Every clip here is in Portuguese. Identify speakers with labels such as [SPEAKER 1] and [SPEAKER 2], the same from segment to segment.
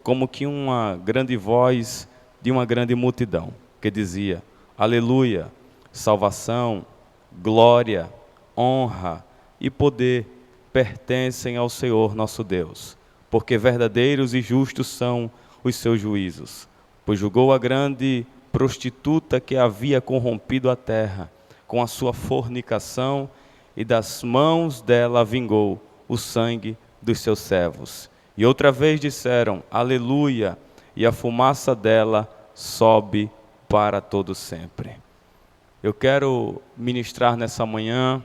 [SPEAKER 1] como que uma grande voz de uma grande multidão, que dizia: Aleluia, salvação, glória, honra e poder pertencem ao Senhor nosso Deus, porque verdadeiros e justos são os seus juízos. Pois julgou a grande prostituta que havia corrompido a terra com a sua fornicação, e das mãos dela vingou o sangue dos seus servos. E outra vez disseram: Aleluia, e a fumaça dela sobe para todo sempre. Eu quero ministrar nessa manhã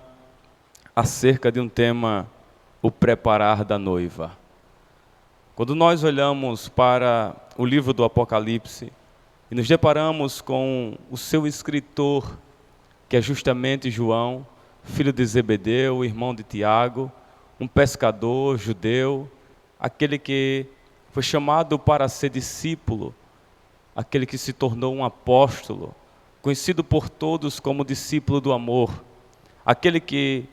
[SPEAKER 1] acerca de um tema: o preparar da noiva. Quando nós olhamos para o livro do Apocalipse e nos deparamos com o seu escritor, que é justamente João, filho de Zebedeu, irmão de Tiago, um pescador judeu, aquele que foi chamado para ser discípulo, aquele que se tornou um apóstolo, conhecido por todos como discípulo do amor, aquele que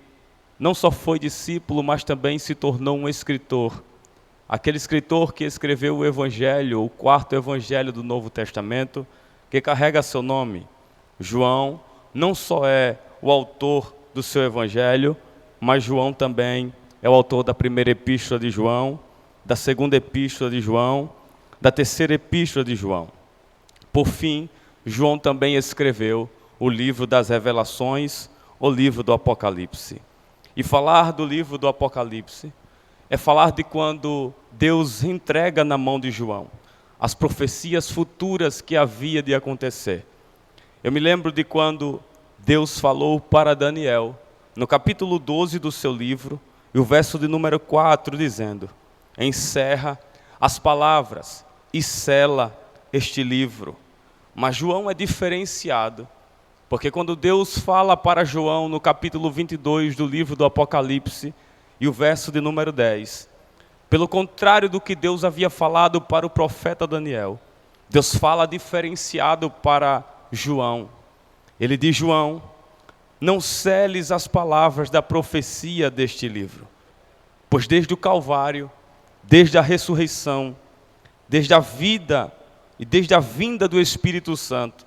[SPEAKER 1] não só foi discípulo, mas também se tornou um escritor, aquele escritor que escreveu o Evangelho, o quarto Evangelho do Novo Testamento, que carrega seu nome. João não só é o autor do seu Evangelho, mas João também é o autor da primeira epístola de João, da segunda epístola de João, da terceira epístola de João. Por fim, João também escreveu o livro das Revelações, o livro do Apocalipse. E falar do livro do Apocalipse é falar de quando Deus entrega na mão de João as profecias futuras que havia de acontecer. Eu me lembro de quando Deus falou para Daniel, no capítulo 12 do seu livro, e o verso de número 4, dizendo: encerra as palavras e sela este livro. Mas João é diferenciado, porque quando Deus fala para João no capítulo 22 do livro do Apocalipse, e o verso de número 10, pelo contrário do que Deus havia falado para o profeta Daniel, Deus fala diferenciado para João. Ele diz: João, não seles as palavras da profecia deste livro, pois desde o Calvário, desde a ressurreição, desde a vida e desde a vinda do Espírito Santo,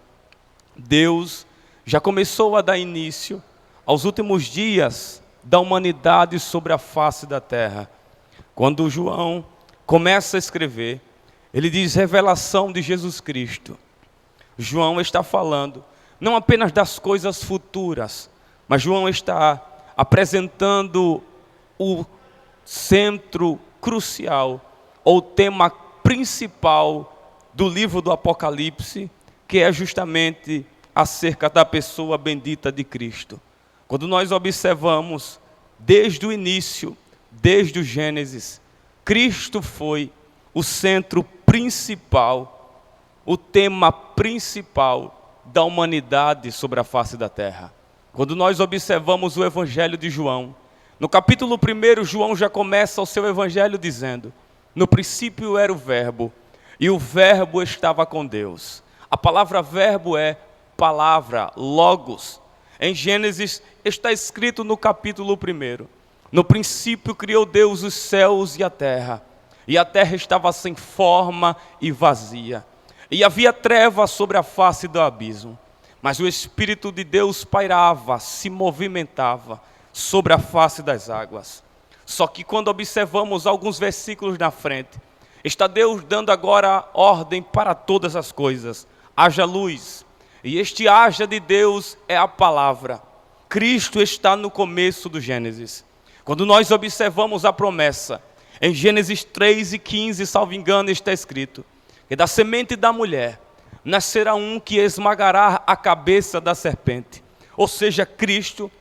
[SPEAKER 1] Deus já começou a dar início aos últimos dias da humanidade sobre a face da terra. Quando João começa a escrever, ele diz revelação de Jesus Cristo. João está falando não apenas das coisas futuras, mas João está apresentando o centro crucial, ou tema principal do livro do Apocalipse, que é justamente acerca da pessoa bendita de Cristo. Quando nós observamos desde o início, desde o Gênesis, Cristo foi o centro principal, o tema principal da humanidade sobre a face da terra. Quando nós observamos o Evangelho de João, no capítulo 1, João já começa o seu Evangelho dizendo: no princípio era o Verbo, e o Verbo estava com Deus. A palavra verbo é palavra, logos. Em Gênesis está escrito no capítulo 1, no princípio criou Deus os céus e a terra estava sem forma e vazia, e havia trevas sobre a face do abismo, mas o Espírito de Deus pairava, se movimentava sobre a face das águas. Só que quando observamos alguns versículos na frente, está Deus dando agora ordem para todas as coisas: haja luz. E este haja de Deus é a palavra. Cristo está no começo do Gênesis. Quando nós observamos a promessa, em Gênesis 3:15, salvo engano, está escrito que da semente da mulher nascerá um que esmagará a cabeça da serpente. Ou seja, Cristo,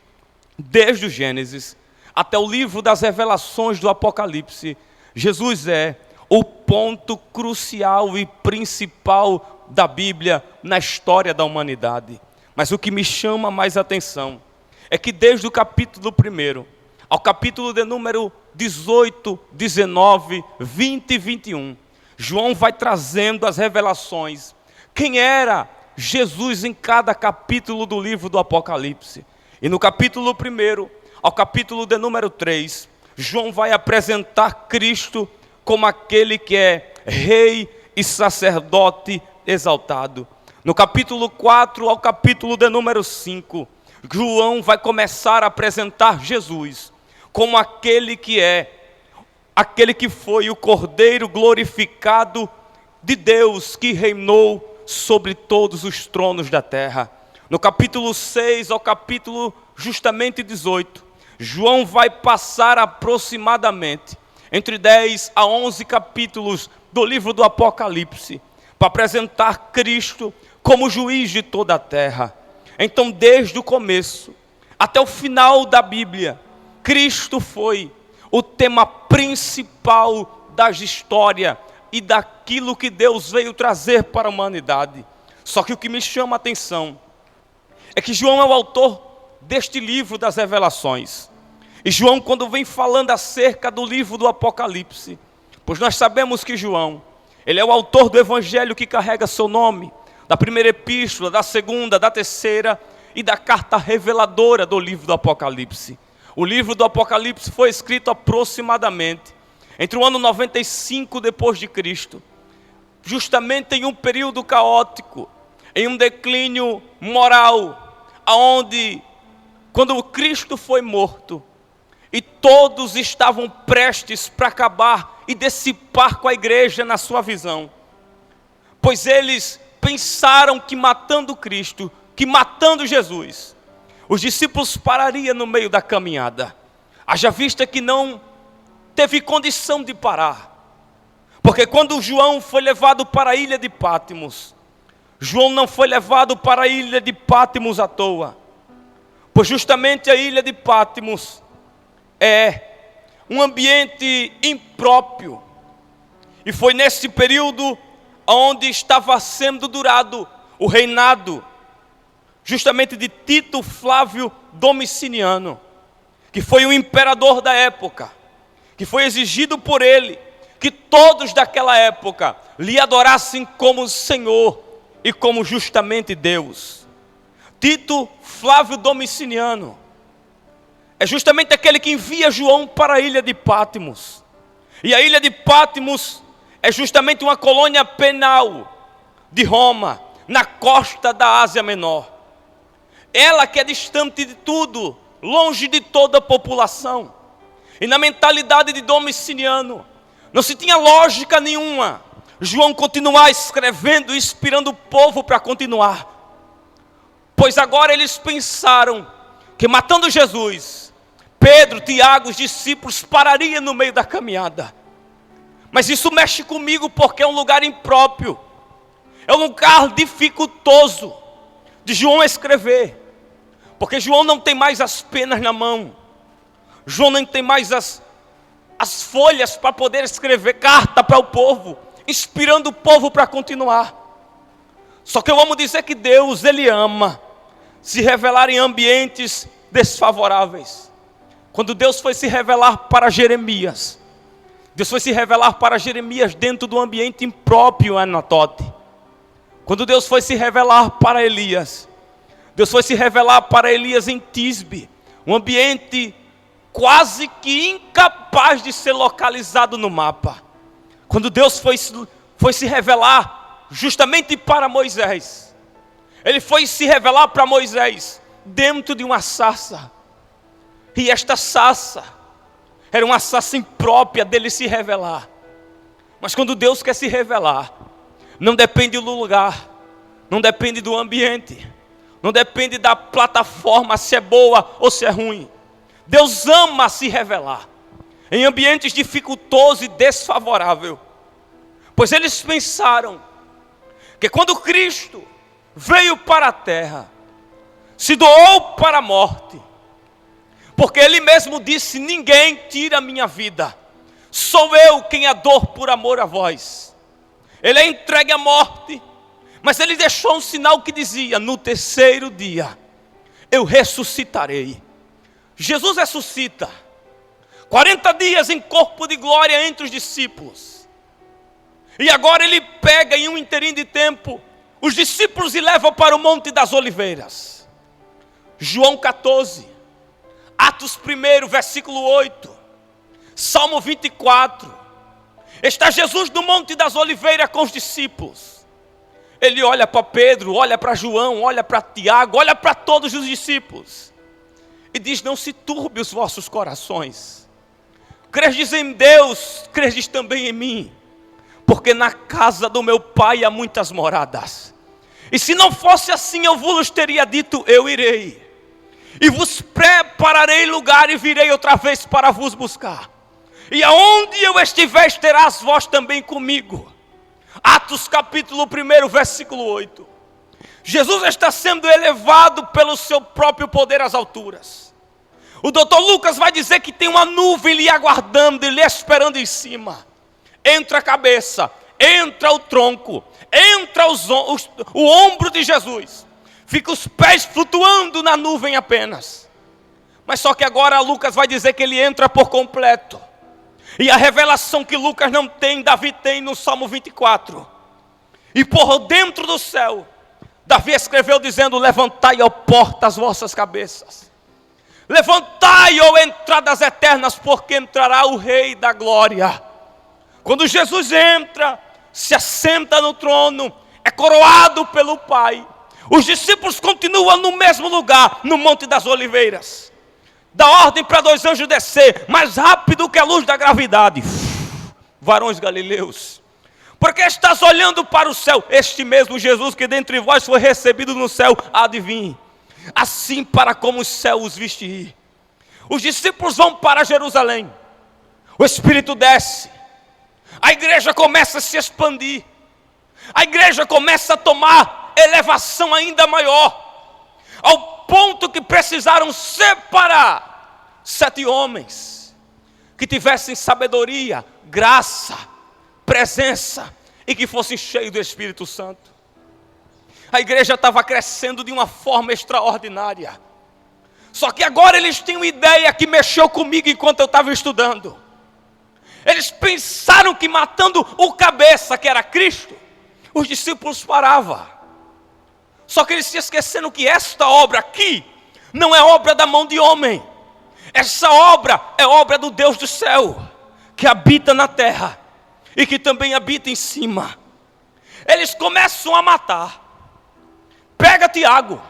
[SPEAKER 1] desde o Gênesis até o livro das Revelações do Apocalipse, Jesus é o ponto crucial e principal da Bíblia na história da humanidade. Mas o que me chama mais atenção é que desde o capítulo 1 ao capítulo de número 18, 19, 20 e 21, João vai trazendo as revelações. Quem era Jesus em cada capítulo do livro do Apocalipse? E no capítulo 1 ao capítulo de número 3, João vai apresentar Cristo como aquele que é rei e sacerdote exaltado. No capítulo 4 ao capítulo de número 5, João vai começar a apresentar Jesus como aquele que foi o Cordeiro glorificado de Deus, que reinou sobre todos os tronos da terra. No capítulo 6 ao capítulo justamente 18, João vai passar aproximadamente entre 10 a 11 capítulos do livro do Apocalipse, para apresentar Cristo como juiz de toda a terra. Então, desde o começo até o final da Bíblia, Cristo foi o tema principal das histórias e daquilo que Deus veio trazer para a humanidade. Só que o que me chama a atenção é que João é o autor deste livro das revelações. E João, quando vem falando acerca do livro do Apocalipse, pois nós sabemos que João, ele é o autor do evangelho que carrega seu nome, da primeira epístola, da segunda, da terceira e da carta reveladora do livro do Apocalipse. O livro do Apocalipse foi escrito aproximadamente entre o ano 95 depois de Cristo, justamente em um período caótico, em um declínio moral, aonde quando Cristo foi morto e todos estavam prestes para acabar e dissipar com a igreja na sua visão, pois eles pensaram que matando Cristo, que matando Jesus, os discípulos parariam no meio da caminhada. Haja vista que não teve condição de parar, porque quando João foi levado para a ilha de Patmos, João não foi levado para a ilha de Patmos à toa, pois justamente a ilha de Patmos é um ambiente impróprio, e foi nesse período onde estava sendo durado o reinado justamente de Tito Flávio Domiciano, que foi o imperador da época, que foi exigido por ele que todos daquela época lhe adorassem como Senhor e como justamente Deus. Tito Flávio Domiciano é justamente aquele que envia João para a ilha de Patmos. E a ilha de Patmos é justamente uma colônia penal de Roma, na costa da Ásia Menor. Ela que é distante de tudo, longe de toda a população. E na mentalidade de Domiciano, não se tinha lógica nenhuma João continuar escrevendo e inspirando o povo para continuar. Pois agora eles pensaram que matando Jesus, Pedro, Tiago, os discípulos parariam no meio da caminhada. Mas isso mexe comigo porque é um lugar impróprio, é um lugar dificultoso de João escrever, porque João não tem mais as penas na mão, João não tem mais as folhas para poder escrever carta para o povo, inspirando o povo para continuar. Só que eu amo dizer que Deus, Ele ama se revelar em ambientes desfavoráveis. Quando Deus foi se revelar para Jeremias, Deus foi se revelar para Jeremias dentro do ambiente impróprio Anatote. Quando Deus foi se revelar para Elias, Deus foi se revelar para Elias em Tisbe, um ambiente quase que incapaz de ser localizado no mapa. Quando Deus foi se revelar justamente para Moisés, Ele foi se revelar para Moisés dentro de uma sarça. E esta sarça era uma sarça imprópria dele se revelar. Mas quando Deus quer se revelar, não depende do lugar, não depende do ambiente, não depende da plataforma, se é boa ou se é ruim. Deus ama se revelar em ambientes dificultosos e desfavoráveis. Pois eles pensaram que quando Cristo veio para a terra, se doou para a morte, porque Ele mesmo disse: ninguém tira a minha vida, sou eu quem a dou por amor a vós. Ele é entregue à morte, mas Ele deixou um sinal que dizia: no terceiro dia eu ressuscitarei. Jesus ressuscita, 40 dias em corpo de glória entre os discípulos, e agora Ele pega em um inteirinho de tempo os discípulos e leva para o Monte das Oliveiras. João 14, Atos 1, versículo 8, Salmo 24, Está Jesus no Monte das Oliveiras com os discípulos. Ele olha para Pedro, olha para João, olha para Tiago, olha para todos os discípulos. E diz: não se turbe os vossos corações. Credes em Deus, credes também em mim. Porque na casa do meu Pai há muitas moradas. E se não fosse assim, eu vos teria dito: eu irei. E vos prepararei lugar e virei outra vez para vos buscar. E aonde eu estiver, estarás vós também comigo. Atos capítulo 1, versículo 8. Jesus está sendo elevado pelo seu próprio poder às alturas. O doutor Lucas vai dizer que tem uma nuvem lhe aguardando e lhe esperando em cima. Entra a cabeça, entra o tronco, entra o ombro de Jesus. Fica os pés flutuando na nuvem apenas. Mas só que agora Lucas vai dizer que ele entra por completo. E a revelação que Lucas não tem, Davi tem no Salmo 24. E por dentro do céu, Davi escreveu dizendo: levantai, ó porta, as vossas cabeças. Levantai, ó entradas eternas, porque entrará o Rei da Glória. Quando Jesus entra, se assenta no trono, é coroado pelo Pai. Os discípulos continuam no mesmo lugar, no Monte das Oliveiras. Dá ordem para 2 anjos descer, mais rápido que a luz da gravidade. Varões galileus, porque estás olhando para o céu? Este mesmo Jesus que dentre vós foi recebido no céu, adivinhe, assim para como o céu os viste ir. Os discípulos vão para Jerusalém. O Espírito desce. A igreja começa a se expandir. A igreja começa a tomar elevação ainda maior, ao ponto que precisaram separar 7 homens que tivessem sabedoria, graça, presença e que fossem cheios do Espírito Santo. A igreja estava crescendo de uma forma extraordinária. Só que agora eles têm uma ideia que mexeu comigo enquanto eu estava estudando. Eles pensaram que matando o cabeça, que era Cristo, os discípulos paravam. Só que eles se esqueceram que esta obra aqui não é obra da mão de homem. Essa obra é obra do Deus do céu, que habita na terra e que também habita em cima. Eles começam a matar. Pega Tiago,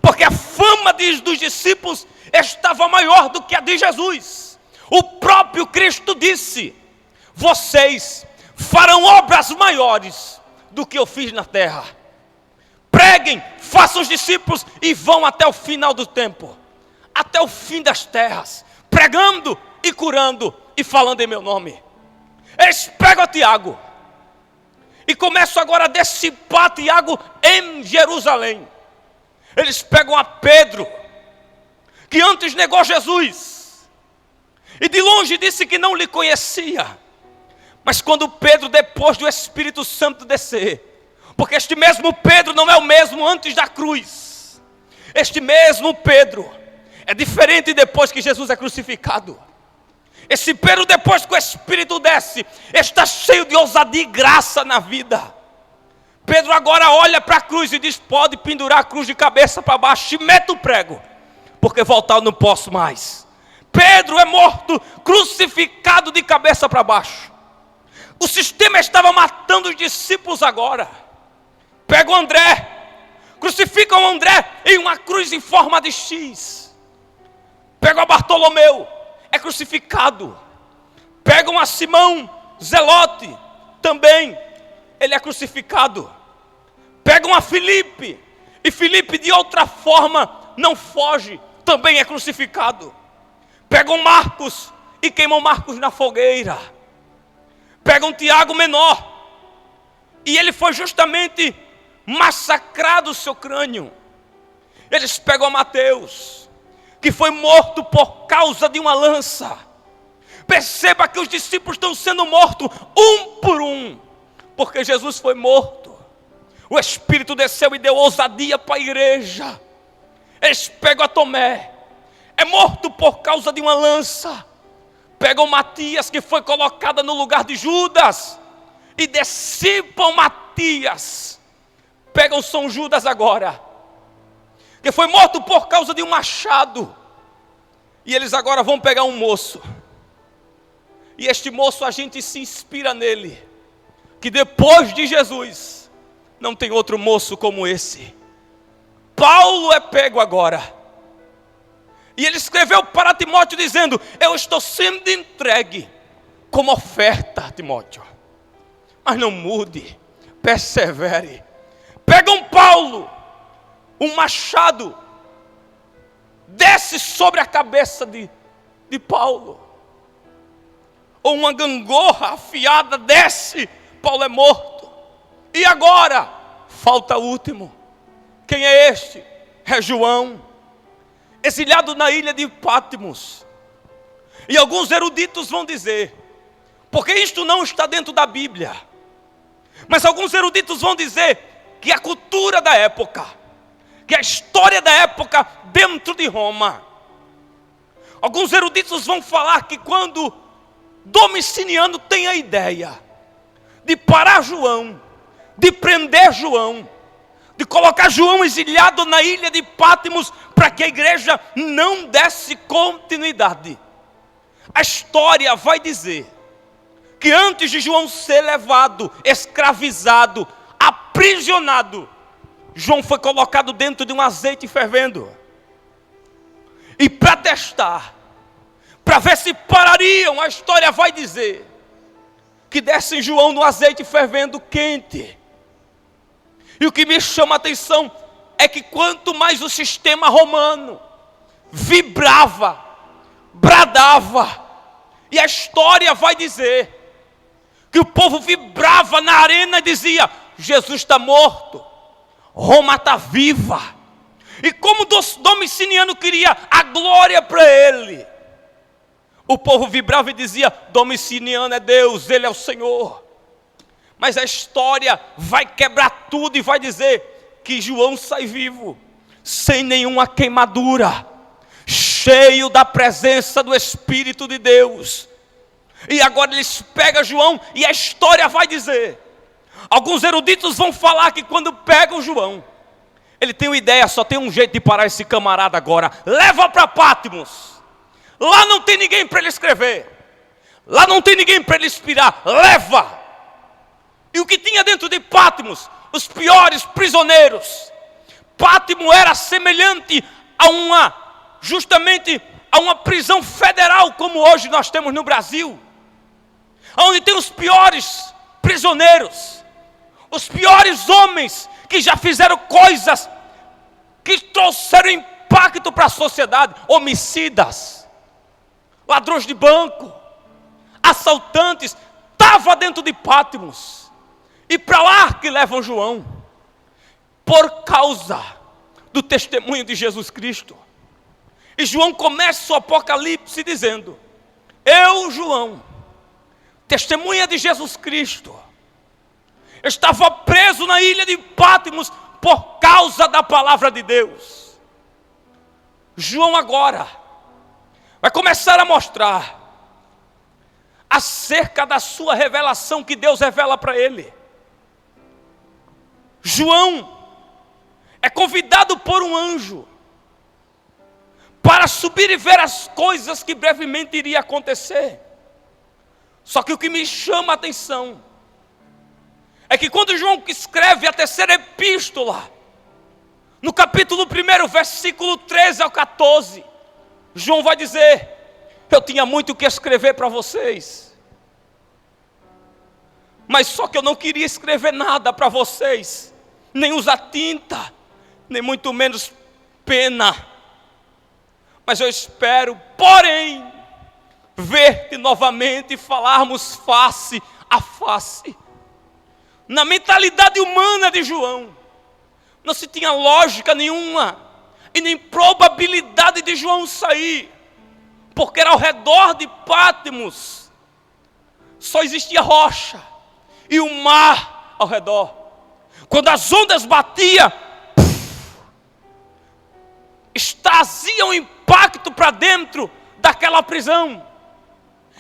[SPEAKER 1] porque a fama dos discípulos estava maior do que a de Jesus. O próprio Cristo disse: vocês farão obras maiores do que eu fiz na terra. Preguem, façam os discípulos e vão até o final do tempo, até o fim das terras, pregando e curando e falando em meu nome. Eles pegam a Tiago e começam agora a dissipar Tiago em Jerusalém. Eles pegam a Pedro, que antes negou Jesus e de longe disse que não lhe conhecia. Mas quando Pedro, depois do Espírito Santo descer, porque este mesmo Pedro não é o mesmo antes da cruz. Este mesmo Pedro é diferente depois que Jesus é crucificado. Esse Pedro, depois que o Espírito desce, está cheio de ousadia e graça na vida. Pedro agora olha para a cruz e diz: pode pendurar a cruz de cabeça para baixo e mete o prego, porque voltar eu não posso mais. Pedro é morto, crucificado de cabeça para baixo. O sistema estava matando os discípulos agora. Pegam André, crucificam André em uma cruz em forma de X. Pegam a Bartolomeu, é crucificado. Pegam a Simão, Zelote, também, ele é crucificado. Pegam a Filipe, e Filipe de outra forma não foge, também é crucificado. Pegam Marcos, e queimam Marcos na fogueira. Pegam Tiago menor, e ele foi justamente massacrado o seu crânio. Eles pegam a Mateus, que foi morto por causa de uma lança. Perceba que os discípulos estão sendo mortos um por um, porque Jesus foi morto. O Espírito desceu e deu ousadia para a igreja. Eles pegam a Tomé, é morto por causa de uma lança. Pegam Matias, que foi colocada no lugar de Judas, e dissipam Matias. Pegam São Judas agora, que foi morto por causa de um machado. E eles agora vão pegar um moço. E este moço, a gente se inspira nele, que depois de Jesus, não tem outro moço como esse. Paulo é pego agora. E ele escreveu para Timóteo dizendo: eu estou sendo entregue como oferta, Timóteo. Mas não mude, persevere. Pegam Paulo, um machado desce sobre a cabeça de Paulo. Ou uma gangorra afiada desce, Paulo é morto. E agora, falta o último. Quem é este? É João, exilhado na ilha de Patmos. E alguns eruditos vão dizer, porque isto não está dentro da Bíblia, mas alguns eruditos vão dizer que a cultura da época, que a história da época dentro de Roma, alguns eruditos vão falar que quando Domiciano tem a ideia de parar João, de prender João, de colocar João exilhado na ilha de Patmos, para que a igreja não desse continuidade, a história vai dizer que antes de João ser levado, escravizado, aprisionado, João foi colocado dentro de um azeite fervendo. E para testar, para ver se parariam, a história vai dizer que descem João no azeite fervendo quente. E o que me chama a atenção é que quanto mais o sistema romano vibrava, bradava, e a história vai dizer que o povo vibrava na arena e dizia: Jesus está morto, Roma está viva. E como Domiciano queria a glória para ele, o povo vibrava e dizia: Domiciano é Deus, ele é o Senhor. Mas a história vai quebrar tudo e vai dizer que João sai vivo, sem nenhuma queimadura, cheio da presença do Espírito de Deus. E agora eles pegam João e a história vai dizer, alguns eruditos vão falar que quando pegam João, ele tem uma ideia, só tem um jeito de parar esse camarada agora: leva para Patmos. Lá não tem ninguém para ele escrever, lá não tem ninguém para ele inspirar, leva. E o que tinha dentro de Patmos? Os piores prisioneiros. Patmos era semelhante justamente a uma prisão federal, como hoje nós temos no Brasil, onde tem os piores prisioneiros, os piores homens que já fizeram coisas que trouxeram impacto para a sociedade: homicidas, ladrões de banco, assaltantes. Estava dentro de Patmos. E para lá que levam João, por causa do testemunho de Jesus Cristo. E João começa o Apocalipse dizendo: eu, João, testemunha de Jesus Cristo, estava preso na ilha de Patmos por causa da palavra de Deus. João agora vai começar a mostrar acerca da sua revelação que Deus revela para ele. João é convidado por um anjo para subir e ver as coisas que brevemente iria acontecer. Só que o que me chama a atenção é que quando João escreve a terceira epístola, no capítulo 1, versículo 13 ao 14, João vai dizer: eu tinha muito o que escrever para vocês, mas só que eu não queria escrever nada para vocês, nem usar tinta, nem muito menos pena. Mas eu espero, porém, ver-te novamente e falarmos face a face. Na mentalidade humana de João, não se tinha lógica nenhuma e nem probabilidade de João sair, porque era ao redor de Patmos, só existia rocha e o mar ao redor. Quando as ondas batiam, traziam um impacto para dentro daquela prisão.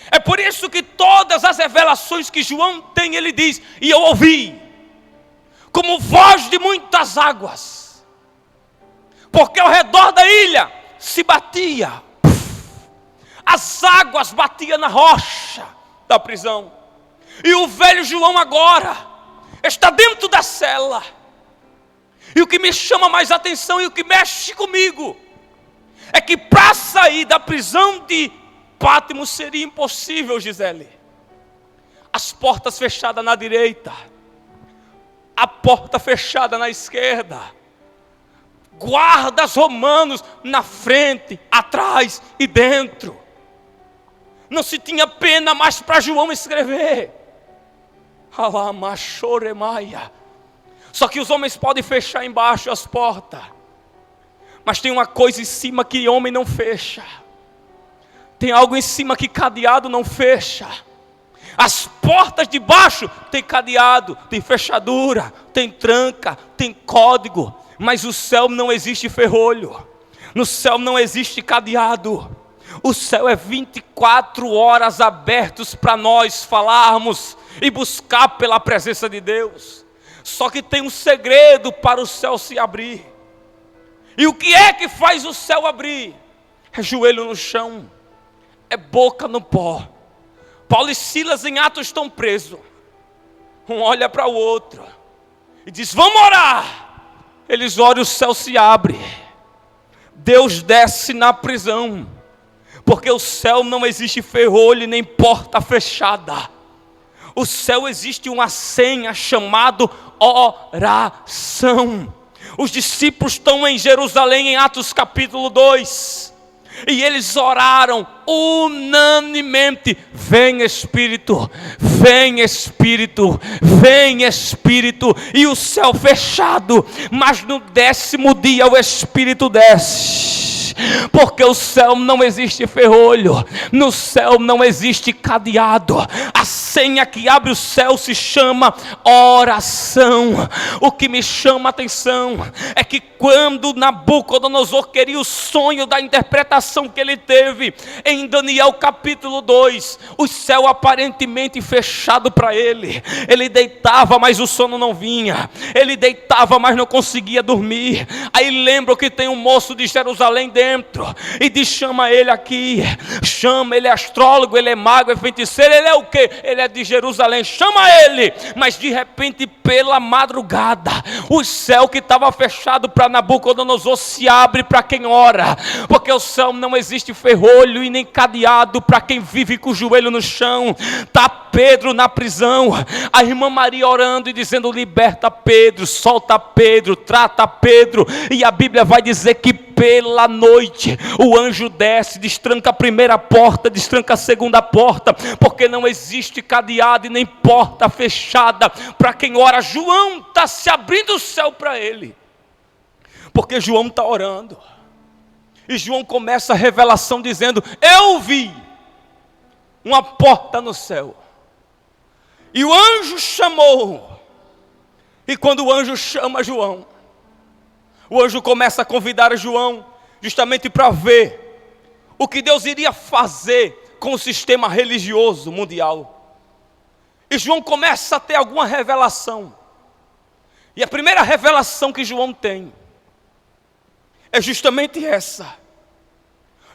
[SPEAKER 1] É por isso que todas as revelações que João tem, ele diz: e eu ouvi, como voz de muitas águas, porque ao redor da ilha se batia, as águas batiam na rocha,
[SPEAKER 2] da prisão. E o velho João agora está dentro da cela. E o que me chama mais atenção e o que mexe comigo é que para sair da prisão de Pátmos seria impossível, Gisele. As portas fechadas na direita, a porta fechada na esquerda, guardas romanos na frente, atrás e dentro. Não se tinha pena mais para João escrever. Só que os homens podem fechar embaixo as portas, mas tem uma coisa em cima que homem não fecha. Tem algo em cima que cadeado não fecha. As portas de baixo tem cadeado, tem fechadura, tem tranca, tem código. Mas o céu não existe ferrolho. No céu não existe cadeado. O céu é 24 horas abertos para nós falarmos e buscar pela presença de Deus. Só que tem um segredo para o céu se abrir. E o que é que faz o céu abrir? É joelho no chão, é boca no pó. Paulo e Silas em Atos estão presos. Um olha para o outro e diz: vamos orar. Eles oram e o céu se abre. Deus desce na prisão. Porque o céu não existe ferrolho nem porta fechada. O céu existe uma senha chamada oração. Os discípulos estão em Jerusalém em Atos capítulo 2. E eles oraram unanimemente: vem Espírito, vem Espírito, vem Espírito. E o céu fechado, mas no 10º dia o Espírito desce. Porque o céu não existe ferrolho, no céu não existe cadeado. A senha que abre o céu se chama oração. O que me chama a atenção é que quando Nabucodonosor queria o sonho da interpretação que ele teve em Daniel capítulo 2, o céu aparentemente fechado para ele. Ele deitava, mas o sono não vinha. Ele deitava, mas não conseguia dormir. Aí lembra que tem um moço de Jerusalém dentro e diz: chama ele aqui. Chama, ele é astrólogo, ele é mago, é feiticeiro. Ele é o quê? Ele é de Jerusalém. Chama ele. Mas de repente, pela madrugada, o céu que estava fechado para Nabucodonosor se abre para quem ora. Porque o céu não existe ferrolho e nem cadeado para quem vive com o joelho no chão. Está Pedro na prisão, a irmã Maria orando e dizendo: liberta Pedro, solta Pedro, trata Pedro. E a Bíblia vai dizer que pela noite o anjo desce, destranca a primeira porta, destranca a segunda porta, porque não existe cadeado e nem porta fechada para quem ora. João está se abrindo o céu para ele, porque João está orando. E João começa a revelação dizendo: eu vi uma porta no céu, e o anjo chamou. E quando o anjo chama João, o anjo começa a convidar João justamente para ver o que Deus iria fazer com o sistema religioso mundial. E João começa a ter alguma revelação. E a primeira revelação que João tem é justamente essa.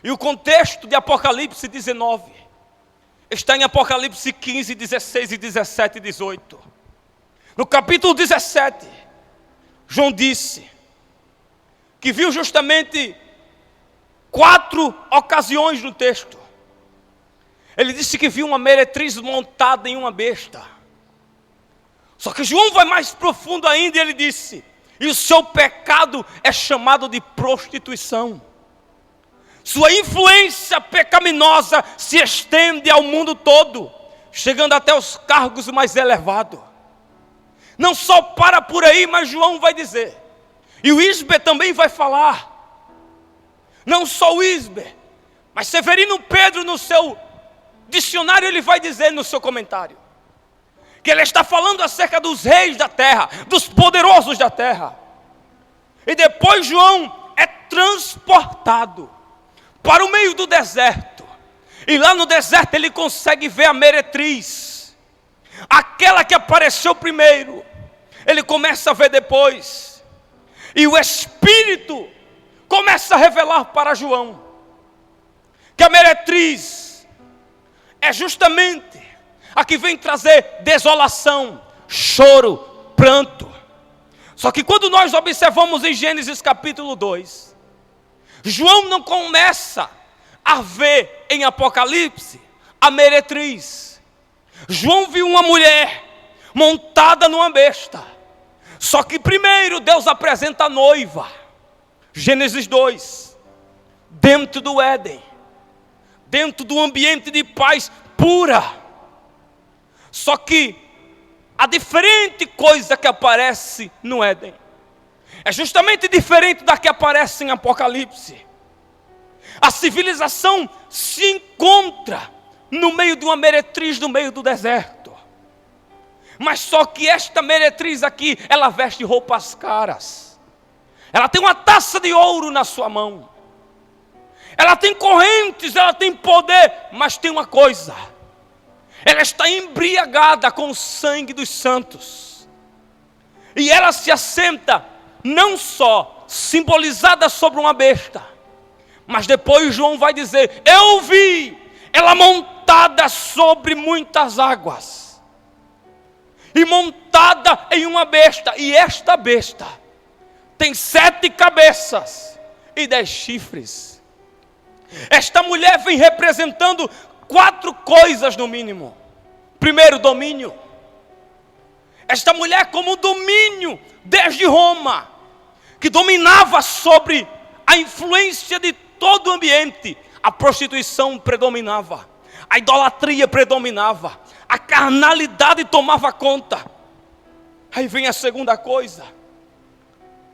[SPEAKER 2] E o contexto de Apocalipse 19 está em Apocalipse 15, 16 e 17 e 18. No capítulo 17, João disse que viu justamente 4 ocasiões no texto. Ele disse que viu uma meretriz montada em uma besta. Só que João vai mais profundo ainda e ele disse: e o seu pecado é chamado de prostituição. Sua influência pecaminosa se estende ao mundo todo, chegando até os cargos mais elevados. Não só para por aí, mas João vai dizer, e o Isber também vai falar, não só o Isber, mas Severino Pedro no seu dicionário ele vai dizer no seu comentário, que ele está falando acerca dos reis da terra, dos poderosos da terra. E depois João é transportado para o meio do deserto, e lá no deserto ele consegue ver a meretriz, aquela que apareceu primeiro, ele começa a ver depois, e o Espírito começa a revelar para João, que a meretriz é justamente Aqui vem trazer desolação, choro, pranto. Só que quando nós observamos em Gênesis capítulo 2, João não começa a ver em Apocalipse a meretriz. João viu uma mulher montada numa besta. Só que primeiro Deus apresenta a noiva. Gênesis 2, dentro do Éden, dentro do ambiente de paz pura. Só que a diferente coisa que aparece no Éden é justamente diferente da que aparece em Apocalipse. A civilização se encontra no meio de uma meretriz no meio do deserto. Mas só que esta meretriz aqui, ela veste roupas caras. Ela tem uma taça de ouro na sua mão. Ela tem correntes, ela tem poder, mas tem uma coisa: ela está embriagada com o sangue dos santos. E ela se assenta não só simbolizada sobre uma besta, mas depois João vai dizer: eu vi ela montada sobre muitas águas, e montada em uma besta, e esta besta tem 7 cabeças e 10 chifres. Esta mulher vem representando 4 coisas no mínimo. Primeiro, domínio. Esta mulher como domínio desde Roma, que dominava sobre a influência de todo o ambiente. A prostituição predominava, a idolatria predominava, a carnalidade tomava conta. Aí vem a segunda coisa: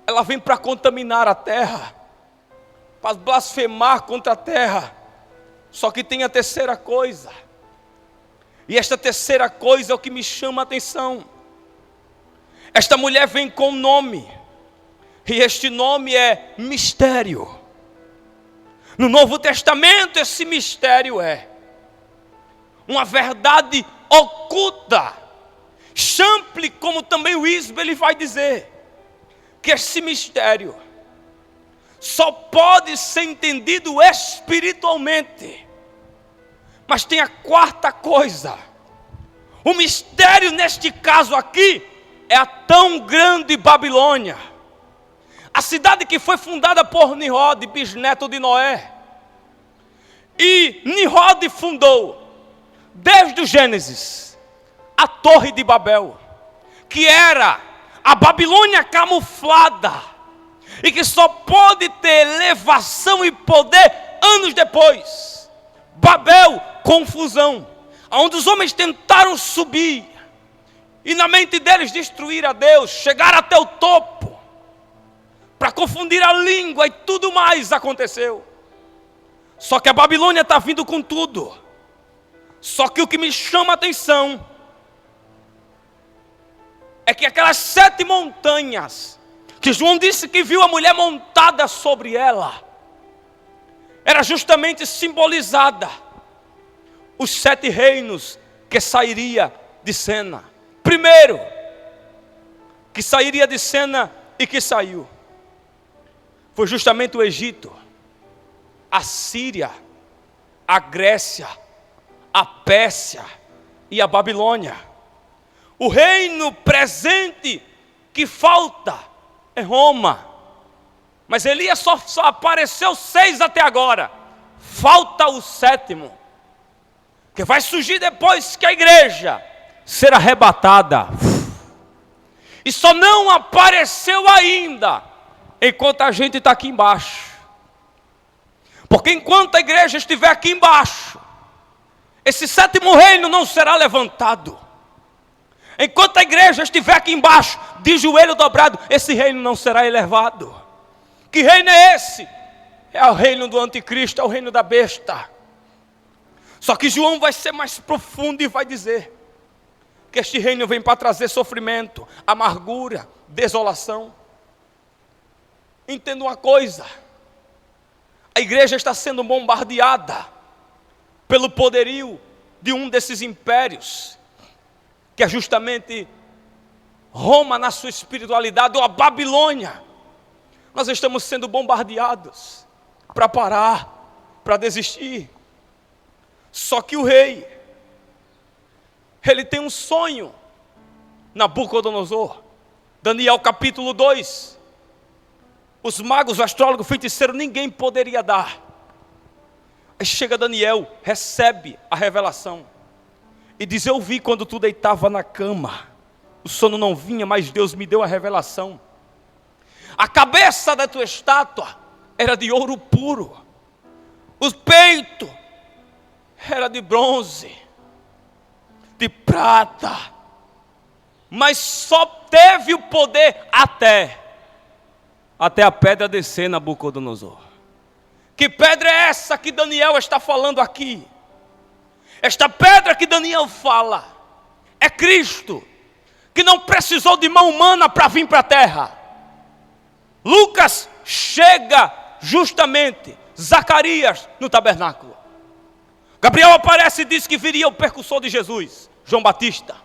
[SPEAKER 2] ela vem para contaminar a terra, para blasfemar contra a terra. Só que tem a terceira coisa, e esta terceira coisa é o que me chama a atenção. Esta mulher vem com um nome, e este nome é mistério. No Novo Testamento esse mistério é uma verdade oculta. Champlin, como também o Isbe, ele vai dizer que esse mistério só pode ser entendido espiritualmente. Mas tem a quarta coisa. O mistério neste caso aqui é a tão grande Babilônia, a cidade que foi fundada por Nimrod, bisneto de Noé. E Nimrod fundou, desde o Gênesis, a Torre de Babel, que era a Babilônia camuflada, e que só pode ter elevação e poder anos depois. Babel, confusão, onde os homens tentaram subir, e na mente deles destruir a Deus, chegar até o topo, para confundir a língua, e tudo mais aconteceu. Só que a Babilônia está vindo com tudo. Só que o que me chama a atenção é que aquelas 7 montanhas, que João disse que viu a mulher montada sobre ela, era justamente simbolizada os 7 reinos que sairia de cena. Primeiro, que sairia de cena e que saiu, foi justamente o Egito, a Síria, a Grécia, a Pérsia e a Babilônia. O reino presente que falta é Roma. Mas Elias só apareceu 6 até agora. Falta o 7º, que vai surgir depois que a igreja ser arrebatada. E só não apareceu ainda enquanto a gente está aqui embaixo. Porque enquanto a igreja estiver aqui embaixo, esse 7º reino não será levantado. Enquanto a igreja estiver aqui embaixo, de joelho dobrado, esse reino não será elevado. Que reino é esse? É o reino do anticristo, é o reino da besta. Só que João vai ser mais profundo e vai dizer que este reino vem para trazer sofrimento, amargura, desolação. Entenda uma coisa: a igreja está sendo bombardeada pelo poderio de um desses impérios, que é justamente Roma na sua espiritualidade, ou a Babilônia. Nós estamos sendo bombardeados para parar, para desistir. Só que o rei, ele tem um sonho. Nabucodonosor, Daniel capítulo 2, os magos, o astrólogo, o feiticeiro, ninguém poderia dar. Aí chega Daniel, recebe a revelação e diz: eu vi quando tu deitava na cama, o sono não vinha, mas Deus me deu a revelação. A cabeça da tua estátua era de ouro puro, o peito era de bronze, de prata, mas só teve o poder até a pedra descer, Nabucodonosor. Que pedra é essa que Daniel está falando aqui? Esta pedra que Daniel fala é Cristo, que não precisou de mão humana para vir para a terra. Lucas chega justamente, Zacarias no tabernáculo. Gabriel aparece e diz que viria o precursor de Jesus, João Batista.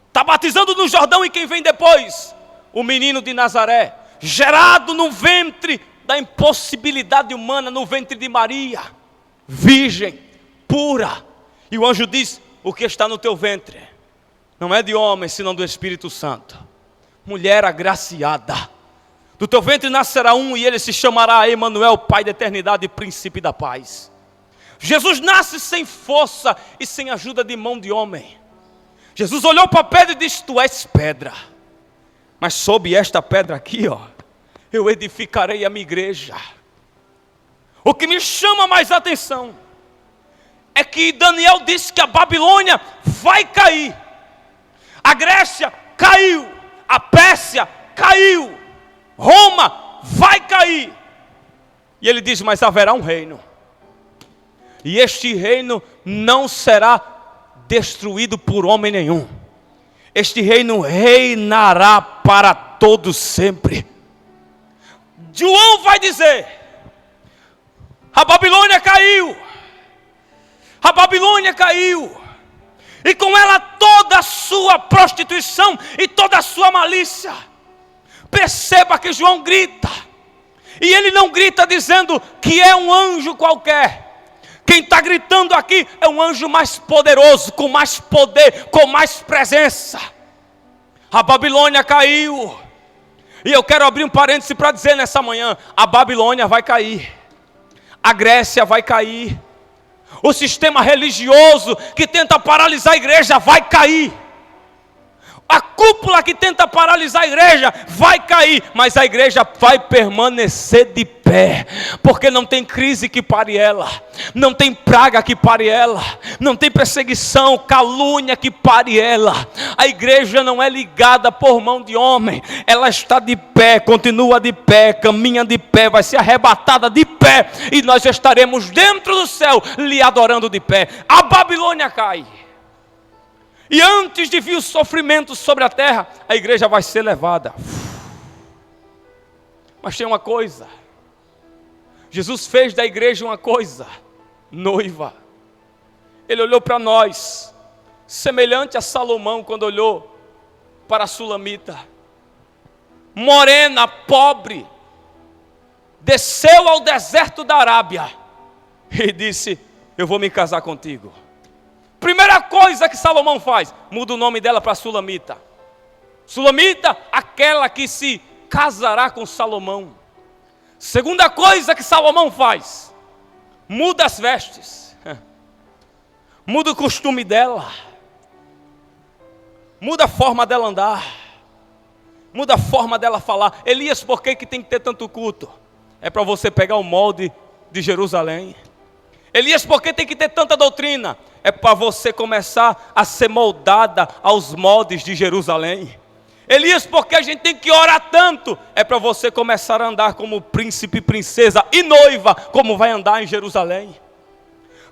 [SPEAKER 2] Está batizando no Jordão, e quem vem depois? O menino de Nazaré, gerado no ventre da impossibilidade humana, no ventre de Maria, virgem, pura. E o anjo diz: o que está no teu ventre não é de homem, senão do Espírito Santo. Mulher agraciada, do teu ventre nascerá um, e ele se chamará Emanuel, Pai da eternidade e Príncipe da paz. Jesus nasce sem força e sem ajuda de mão de homem. Jesus olhou para a pedra e disse: tu és pedra, mas sob esta pedra aqui, eu edificarei a minha igreja. O que me chama mais atenção é que Daniel disse que a Babilônia vai cair, a Grécia caiu, a Pérsia caiu, Roma vai cair, e ele diz: mas haverá um reino, e este reino não será destruído por homem nenhum. Este reino reinará para todos sempre. João vai dizer: a Babilônia caiu, a Babilônia caiu, e com ela toda a sua prostituição e toda a sua malícia. Perceba que João grita, e ele não grita dizendo que é um anjo qualquer. Quem está gritando aqui é um anjo mais poderoso, com mais poder, com mais presença. A Babilônia caiu. E eu quero abrir um parêntese para dizer nessa manhã: a Babilônia vai cair, a Grécia vai cair, o sistema religioso que tenta paralisar a igreja vai cair, a cúpula que tenta paralisar a igreja vai cair, mas a igreja vai permanecer de pé, porque não tem crise que pare ela, não tem praga que pare ela, não tem perseguição, calúnia que pare ela. A igreja não é ligada por mão de homem, ela está de pé, continua de pé, caminha de pé, vai ser arrebatada de pé, e nós estaremos dentro do céu lhe adorando de pé. A Babilônia cai, e antes de vir o sofrimento sobre a terra, a igreja vai ser levada. Mas tem uma coisa, Jesus fez da igreja uma coisa, noiva. Ele olhou para nós, semelhante a Salomão quando olhou para a Sulamita, morena, pobre, desceu ao deserto da Arábia e disse: eu vou me casar contigo. Primeira coisa que Salomão faz, muda o nome dela para Sulamita. Sulamita, aquela que se casará com Salomão. Segunda coisa que Salomão faz, muda as vestes, muda o costume dela, muda a forma dela andar, muda a forma dela falar. Elias, por que tem que ter tanto culto? É para você pegar o molde de Jerusalém. Elias, por que tem que ter tanta doutrina? É para você começar a ser moldada aos moldes de Jerusalém. Elias, porque a gente tem que orar tanto? É para você começar a andar como príncipe, princesa e noiva, como vai andar em Jerusalém.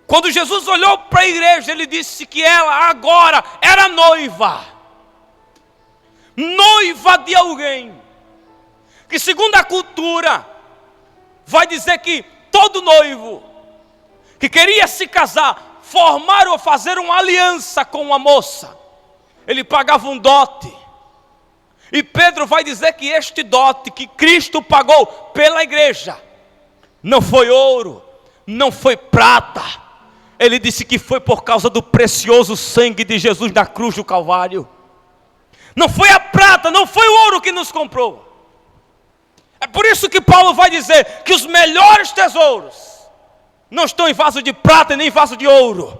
[SPEAKER 2] Quando Jesus olhou para a igreja, ele disse que ela agora era noiva. Noiva de alguém que, segundo a cultura, vai dizer que todo noivo que queria se casar, formar ou fazer uma aliança com uma moça, ele pagava um dote. E Pedro vai dizer que este dote que Cristo pagou pela igreja, não foi ouro, não foi prata, Ele disse que foi por causa do precioso sangue de Jesus na cruz do Calvário. Não foi a prata, não foi o ouro que nos comprou. É por isso que Paulo vai dizer que os melhores tesouros não estão em vaso de prata nem em vaso de ouro,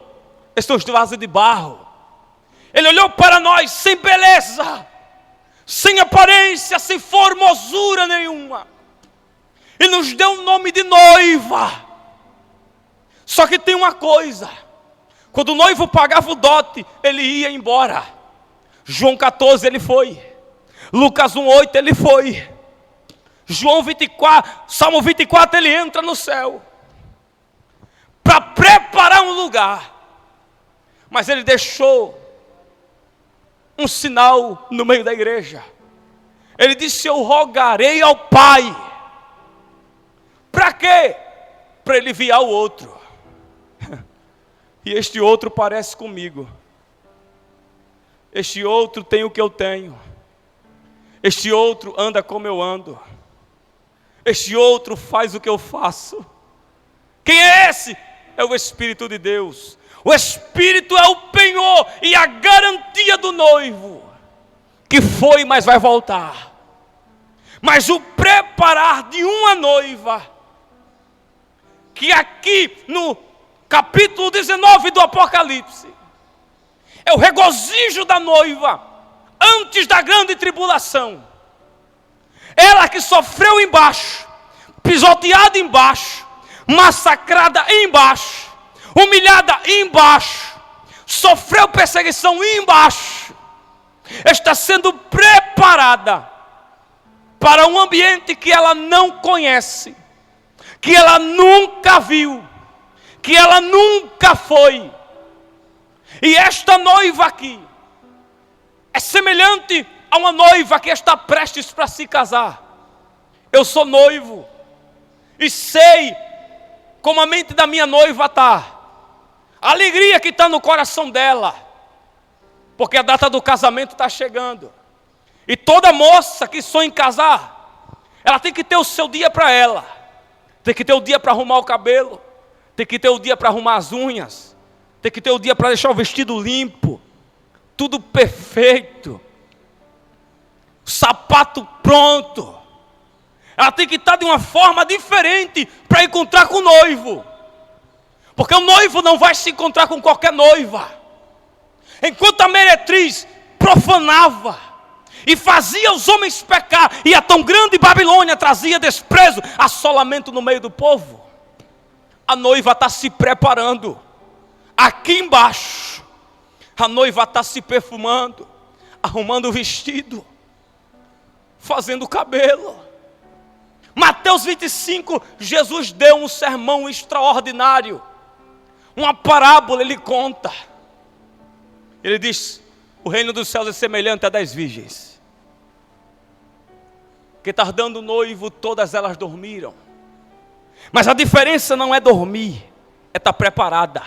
[SPEAKER 2] estão em vaso de barro. Ele olhou para nós sem beleza, sem aparência, sem formosura nenhuma, e nos deu um nome de noiva. Só que tem uma coisa: quando o noivo pagava o dote, ele ia embora. João 14 ele foi, Lucas 1:8 ele foi, João 24, Salmo 24 ele entra no céu para preparar um lugar. Mas ele deixou um sinal no meio da igreja. Ele disse: eu rogarei ao Pai. Para quê? Para ele enviar o outro. E este outro parece comigo. Este outro tem o que eu tenho. Este outro anda como eu ando. Este outro faz o que eu faço. Quem é esse? É o Espírito de Deus. O Espírito é o penhor e a garantia do noivo, que foi, mas vai voltar. Mas o preparar de uma noiva, que aqui no capítulo 19 do Apocalipse, é o regozijo da noiva, antes da grande tribulação. Ela que sofreu embaixo, pisoteada embaixo, massacrada embaixo, humilhada embaixo, sofreu perseguição embaixo, está sendo preparada para um ambiente que ela não conhece, que ela nunca viu, que ela nunca foi. E esta noiva aqui é semelhante a uma noiva que está prestes para se casar. Eu sou noivo e sei como a mente da minha noiva está, a alegria que está no coração dela, porque a data do casamento está chegando. E toda moça que sonha em casar, ela tem que ter o seu dia para ela. Tem que ter o dia para arrumar o cabelo, tem que ter o dia para arrumar as unhas, tem que ter o dia para deixar o vestido limpo, tudo perfeito, o sapato pronto. Ela tem que estar de uma forma diferente para encontrar com o noivo, porque o noivo não vai se encontrar com qualquer noiva. Enquanto a meretriz profanava e fazia os homens pecar, e a tão grande Babilônia trazia desprezo, assolamento no meio do povo, a noiva está se preparando. Aqui embaixo, a noiva está se perfumando, arrumando o vestido, fazendo o cabelo. Mateus 25, Jesus deu um sermão extraordinário, uma parábola ele conta. Ele diz: o reino dos céus é semelhante a 10 virgens, que tardando o noivo, todas elas dormiram. Mas a diferença não é dormir, é estar preparada.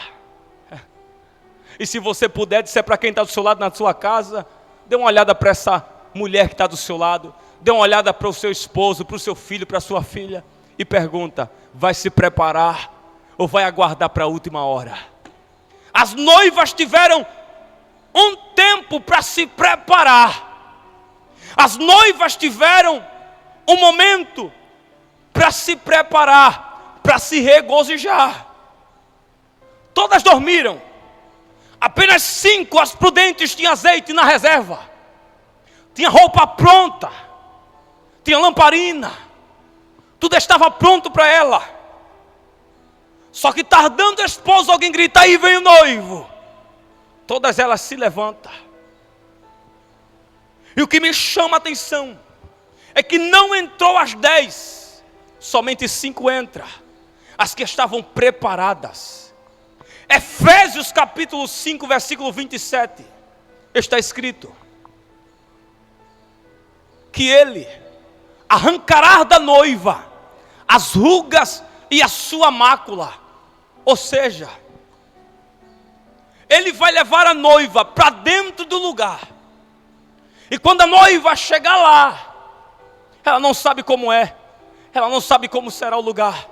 [SPEAKER 2] E se você puder dizer para quem está do seu lado na sua casa, dê uma olhada para essa mulher que está do seu lado, dê uma olhada para o seu esposo, para o seu filho, para a sua filha, e pergunta: vai se preparar ou vai aguardar para a última hora? As noivas tiveram um tempo para se preparar. As noivas tiveram um momento para se preparar, para se regozijar. Todas dormiram. Apenas 5, as prudentes, tinham azeite na reserva, tinha roupa pronta, tinha lamparina, tudo estava pronto para ela. Só que tardando o esposo, alguém grita: aí vem o noivo. Todas elas se levantam. E o que me chama a atenção é que não entrou as 10, somente 5 entram, as que estavam preparadas. Efésios capítulo 5, versículo 27, está escrito que ele arrancará da noiva as rugas e a sua mácula. Ou seja, ele vai levar a noiva para dentro do lugar. E quando a noiva chegar lá, ela não sabe como é, ela não sabe como será o lugar.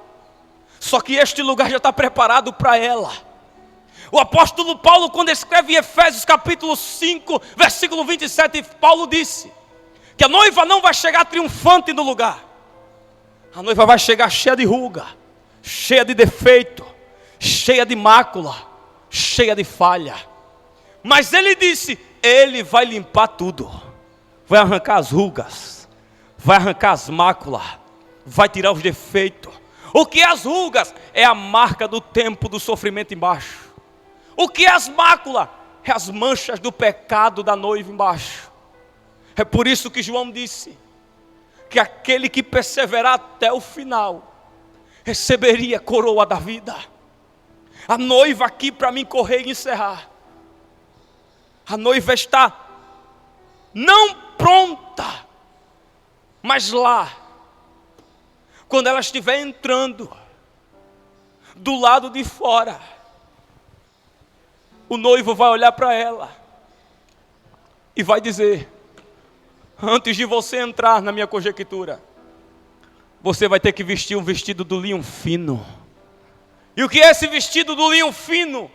[SPEAKER 2] Só que este lugar já está preparado para ela. O apóstolo Paulo, quando escreve em Efésios capítulo 5, versículo 27, Paulo disse que a noiva não vai chegar triunfante no lugar. A noiva vai chegar cheia de ruga, cheia de defeito, cheia de mácula, cheia de falha. Mas ele disse, ele vai limpar tudo. Vai arrancar as rugas, vai arrancar as máculas, vai tirar os defeitos. O que é as rugas? É a marca do tempo do sofrimento embaixo. O que é as máculas? É as manchas do pecado da noiva embaixo. É por isso que João disse que aquele que perseverar até o final receberia a coroa da vida. A noiva aqui, para mim correr e encerrar, a noiva está não pronta, mas lá, quando ela estiver entrando do lado de fora, o noivo vai olhar para ela e vai dizer: antes de você entrar na minha conjectura, você vai ter que vestir um vestido do linho fino. E o que é esse vestido do linho fino?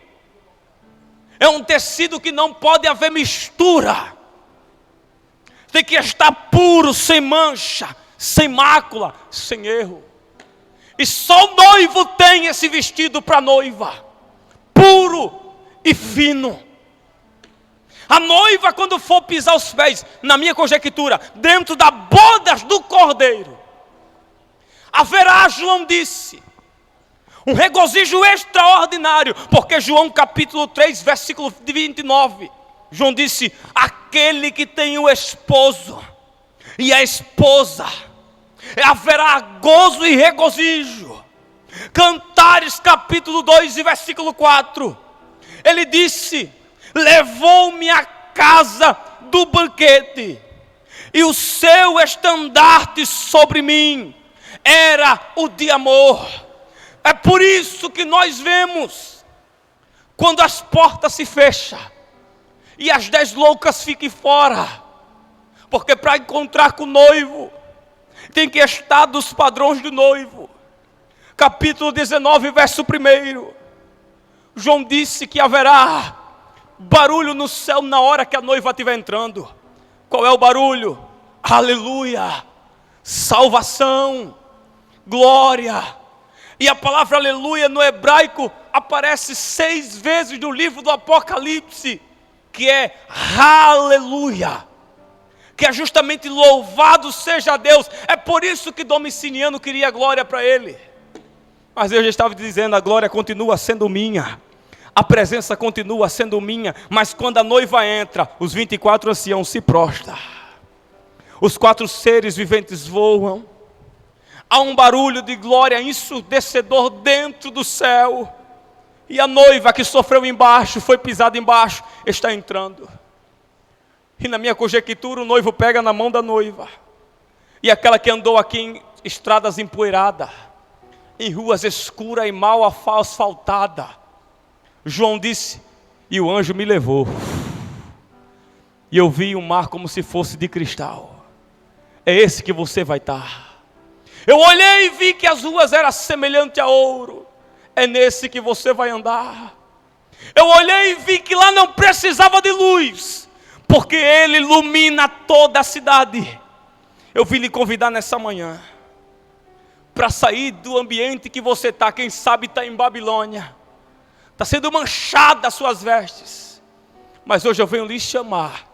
[SPEAKER 2] É um tecido que não pode haver mistura. Tem que estar puro, sem mancha, sem mácula, sem erro. E só o noivo tem esse vestido para a noiva, puro e fino. A noiva, quando for pisar os pés, na minha conjectura, dentro das bodas do cordeiro, haverá, João disse, um regozijo extraordinário, porque João capítulo 3, versículo 29, João disse, aquele que tem o esposo e a esposa, haverá gozo e regozijo. Cantares capítulo 2 e versículo 4, ele disse, levou-me à casa do banquete, e o seu estandarte sobre mim era o de amor. É por isso que nós vemos, quando as portas se fecham, e as 10 loucas fiquem fora, porque para encontrar com o noivo, tem que estar dos padrões do noivo. Capítulo 19, verso 1, João disse que haverá barulho no céu na hora que a noiva estiver entrando. Qual é o barulho? Aleluia, salvação, glória. E a palavra aleluia no hebraico aparece 6 vezes no livro do Apocalipse, que é aleluia, que é justamente louvado seja Deus. É por isso que Domiciano queria glória para ele. Mas eu já estava dizendo, a glória continua sendo minha, a presença continua sendo minha. Mas quando a noiva entra, os 24 anciãos se prostram, os 4 seres viventes voam, há um barulho de glória ensurdecedor dentro do céu, e a noiva que sofreu embaixo, foi pisada embaixo, está entrando. E na minha conjectura, o noivo pega na mão da noiva, e aquela que andou aqui em estradas empoeiradas, em ruas escuras e mal asfaltadas, João disse, e o anjo me levou, e eu vi um mar como se fosse de cristal. É esse que você vai estar. Eu olhei e vi que as ruas eram semelhantes a ouro. É nesse que você vai andar. Eu olhei e vi que lá não precisava de luz, porque ele ilumina toda a cidade. Eu vim lhe convidar nessa manhã para sair do ambiente que você está. Quem sabe está em Babilônia, está sendo manchada as suas vestes, mas hoje eu venho lhe chamar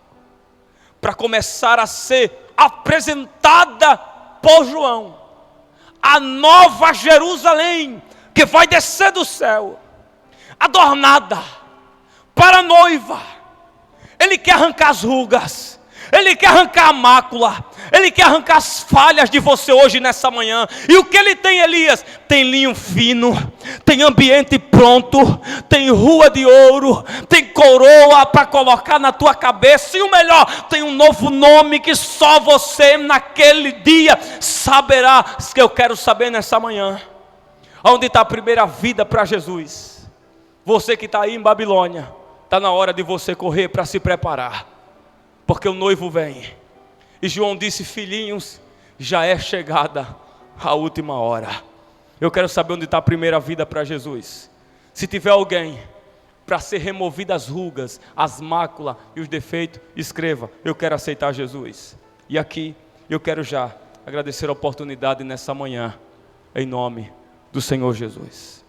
[SPEAKER 2] para começar a ser apresentada por João, a nova Jerusalém, que vai descer do céu, adornada para a noiva. Ele quer arrancar as rugas, ele quer arrancar a mácula, ele quer arrancar as falhas de você hoje, nessa manhã. E o que ele tem, Elias? Tem linho fino, tem ambiente pronto, tem rua de ouro, tem coroa para colocar na tua cabeça, e o melhor, tem um novo nome que só você naquele dia saberá. Que eu quero saber nessa manhã, onde está a primeira vida para Jesus? Você que está aí em Babilônia, está na hora de você correr para se preparar, porque o noivo vem. E João disse, filhinhos, já é chegada a última hora. Eu quero saber onde está a primeira vida para Jesus. Se tiver alguém para ser removidas as rugas, as máculas e os defeitos, escreva: eu quero aceitar Jesus. E aqui eu quero já agradecer a oportunidade nessa manhã, em nome do Senhor Jesus.